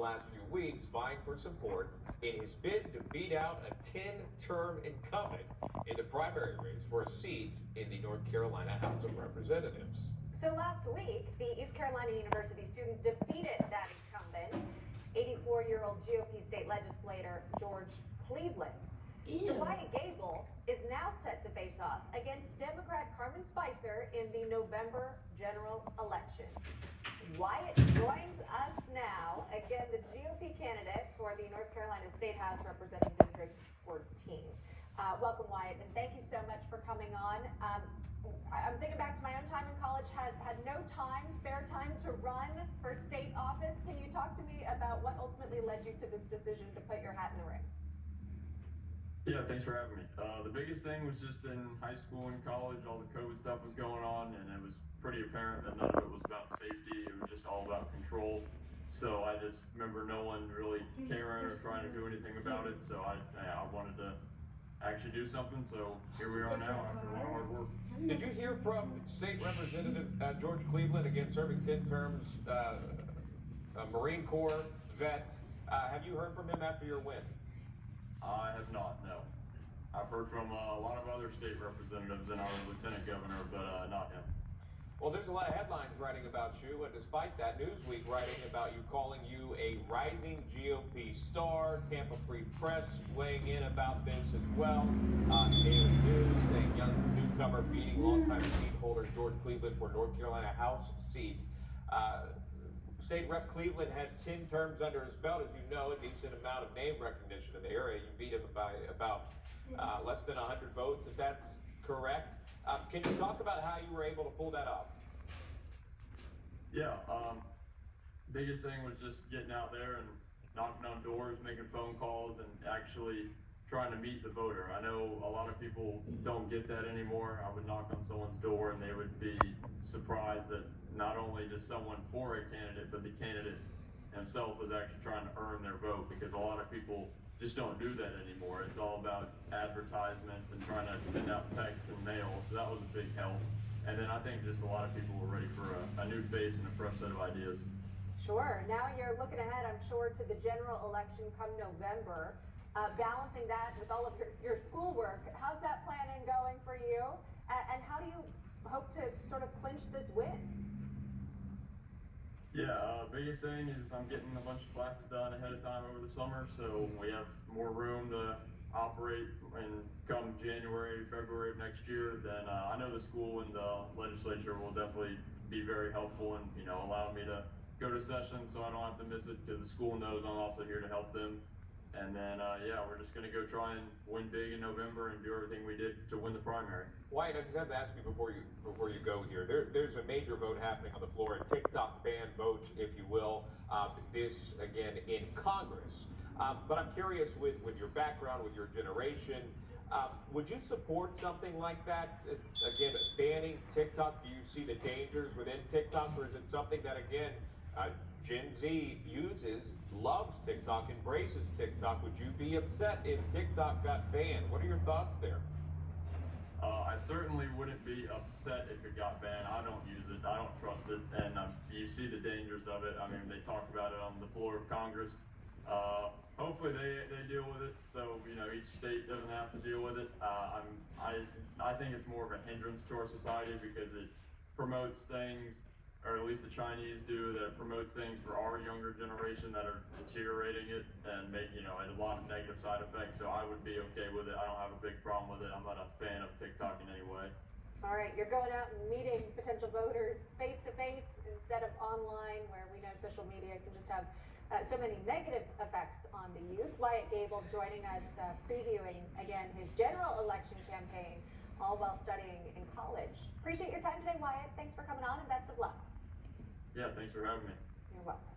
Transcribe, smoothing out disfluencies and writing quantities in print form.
last few weeks vying for support in his bid to beat out a 10-term incumbent in the primary race for a seat in the North Carolina House of Representatives. So last week, the East Carolina University student defeated that incumbent, 84-year-old GOP state legislator George Cleveland. Ew. So Wyatt Gable is now set to face off against Democrat Carmen Spicer in the November general election. Wyatt joins us now, again, the GOP candidate for the North Carolina State House representing District 14. Welcome, Wyatt, and thank you so much for coming on. I'm thinking back to my own time in college, had no time, spare time to run for state office. Can you talk to me about what ultimately led you to this decision to put your hat in the ring? Yeah, thanks for having me. The biggest thing was just in high school and college, all the COVID stuff was going on, and it was pretty apparent that none of it was about safety. It was just all about control. So I just remember no one really caring or trying to do anything about it. So I wanted to actually do something. So here we are now after a lot of hard work. Did you hear from State Representative George Cleveland, again serving 10 terms, a Marine Corps vet? Have you heard from him after your win? I have not, no. I've heard from a lot of other state representatives and our lieutenant governor, but not him. Well, there's a lot of headlines writing about you, and despite that, Newsweek writing about you, calling you a rising GOP star. Tampa Free Press weighing in about this as well. Daily News saying young newcomer beating longtime seat holder George Cleveland for North Carolina House seat. State Rep Cleveland has 10 terms under his belt, as you know, a decent amount of name recognition in the area. You beat him by about less than 100 votes, if that's correct. Can you talk about how you were able to pull that off? Yeah, biggest thing was just getting out there and knocking on doors, making phone calls, and actually trying to meet the voter. I know a lot of people don't get that anymore. I would knock on someone's door and they would be surprised that not only just someone for a candidate, but the candidate himself was actually trying to earn their vote, because a lot of people just don't do that anymore. It's all about advertisements and trying to send out texts and mail, so that was a big help. And then I think just a lot of people were ready for a new face and a fresh set of ideas. Sure. Now you're looking ahead, I'm sure, to the general election come November. Balancing that with all of your schoolwork, how's that planning going for you? And how do you hope to sort of clinch this win? Yeah, biggest thing is I'm getting a bunch of classes done ahead of time over the summer, so we have more room to operate. And come January, February of next year, then I know the school and the legislature will definitely be very helpful and allow me to go to sessions so I don't have to miss it, because the school knows I'm also here to help them. And then, yeah, we're just going to go try and win big in November and do everything we did to win the primary. Wyatt, I just have to ask you before you go here. There's a major vote happening on the floor, a TikTok ban vote, if you will. This again in Congress. But I'm curious, with your background, with your generation, would you support something like that? Again, banning TikTok. Do you see the dangers within TikTok, or is it something that again Gen Z loves TikTok, embraces TikTok? Would you be upset if TikTok got banned? What are your thoughts there? I certainly wouldn't be upset if it got banned. I don't use it. I don't trust it. And you see the dangers of it. I mean, they talk about it on the floor of Congress. Hopefully they deal with it, so each state doesn't have to deal with it. I think it's more of a hindrance to our society, because it promotes things, or at least the Chinese do, that promotes things for our younger generation that are deteriorating it and make a lot of negative side effects. So I would be okay with it. I don't have a big problem with it. I'm not a fan of TikTok in any way. All right, you're going out and meeting potential voters face to face instead of online, where we know social media can just have so many negative effects on the youth. Wyatt Gable joining us, previewing again his general election campaign, all while studying in college. Appreciate your time today, Wyatt. Thanks for coming on, and best of luck. Yeah, thanks for having me. You're welcome.